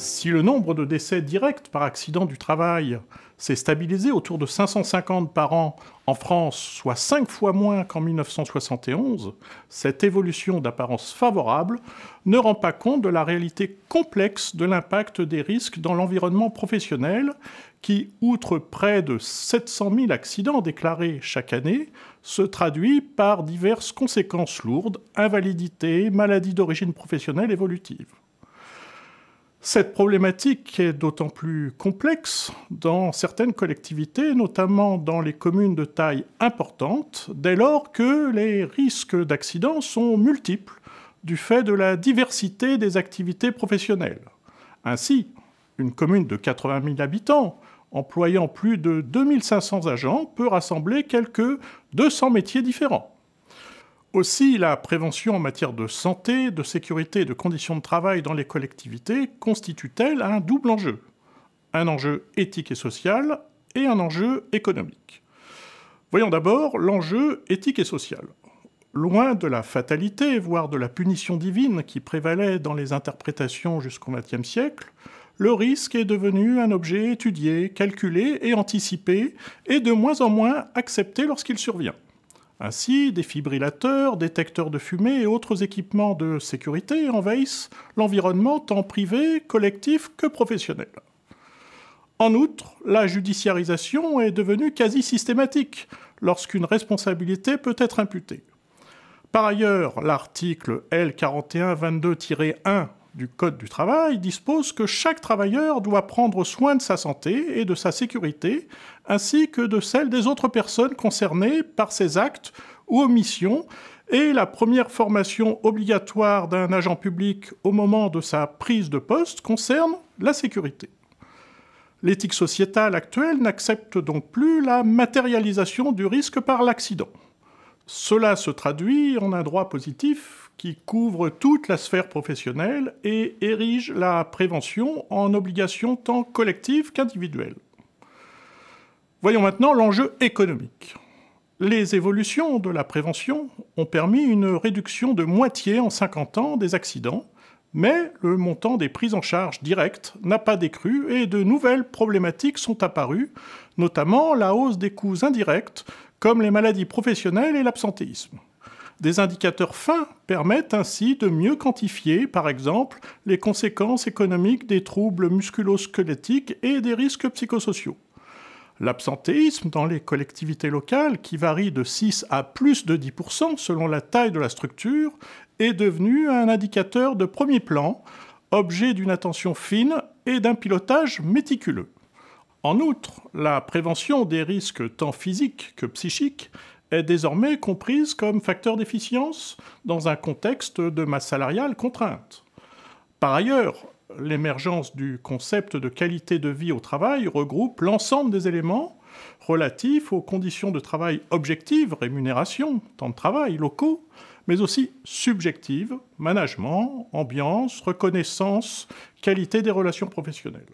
Si le nombre de décès directs par accident du travail s'est stabilisé autour de 550 par an en France, soit 5 fois moins qu'en 1971, cette évolution d'apparence favorable ne rend pas compte de la réalité complexe de l'impact des risques dans l'environnement professionnel qui, outre près de 700 000 accidents déclarés chaque année, se traduit par diverses conséquences lourdes, invalidités, maladies d'origine professionnelle évolutive. Cette problématique est d'autant plus complexe dans certaines collectivités, notamment dans les communes de taille importante, dès lors que les risques d'accident sont multiples du fait de la diversité des activités professionnelles. Ainsi, une commune de 80 000 habitants, employant plus de 2500 agents, peut rassembler quelques 200 métiers différents. Aussi, la prévention en matière de santé, de sécurité et de conditions de travail dans les collectivités constitue-t-elle un double enjeu. Un enjeu éthique et social et un enjeu économique. Voyons d'abord l'enjeu éthique et social. Loin de la fatalité, voire de la punition divine qui prévalait dans les interprétations jusqu'au XXe siècle, le risque est devenu un objet étudié, calculé et anticipé, et de moins en moins accepté lorsqu'il survient. Ainsi, défibrillateurs, détecteurs de fumée et autres équipements de sécurité envahissent l'environnement tant privé, collectif que professionnel. En outre, la judiciarisation est devenue quasi systématique lorsqu'une responsabilité peut être imputée. Par ailleurs, l'article L4122-1 du Code du travail dispose que chaque travailleur doit prendre soin de sa santé et de sa sécurité, ainsi que de celle des autres personnes concernées par ses actes ou omissions, et la première formation obligatoire d'un agent public au moment de sa prise de poste concerne la sécurité. L'éthique sociétale actuelle n'accepte donc plus la matérialisation du risque par l'accident. Cela se traduit en un droit positif qui couvre toute la sphère professionnelle et érige la prévention en obligation tant collective qu'individuelle. Voyons maintenant l'enjeu économique. Les évolutions de la prévention ont permis une réduction de moitié en 50 ans des accidents, mais le montant des prises en charge directes n'a pas décru et de nouvelles problématiques sont apparues, notamment la hausse des coûts indirects comme les maladies professionnelles et l'absentéisme. Des indicateurs fins permettent ainsi de mieux quantifier, par exemple, les conséquences économiques des troubles musculo-squelettiques et des risques psychosociaux. L'absentéisme dans les collectivités locales, qui varie de 6 à plus de 10% selon la taille de la structure, est devenu un indicateur de premier plan, objet d'une attention fine et d'un pilotage méticuleux. En outre, la prévention des risques tant physiques que psychiques est désormais comprise comme facteur d'efficience dans un contexte de masse salariale contrainte. Par ailleurs, l'émergence du concept de qualité de vie au travail regroupe l'ensemble des éléments relatifs aux conditions de travail objectives, rémunération, temps de travail, locaux, mais aussi subjectives, management, ambiance, reconnaissance, qualité des relations professionnelles.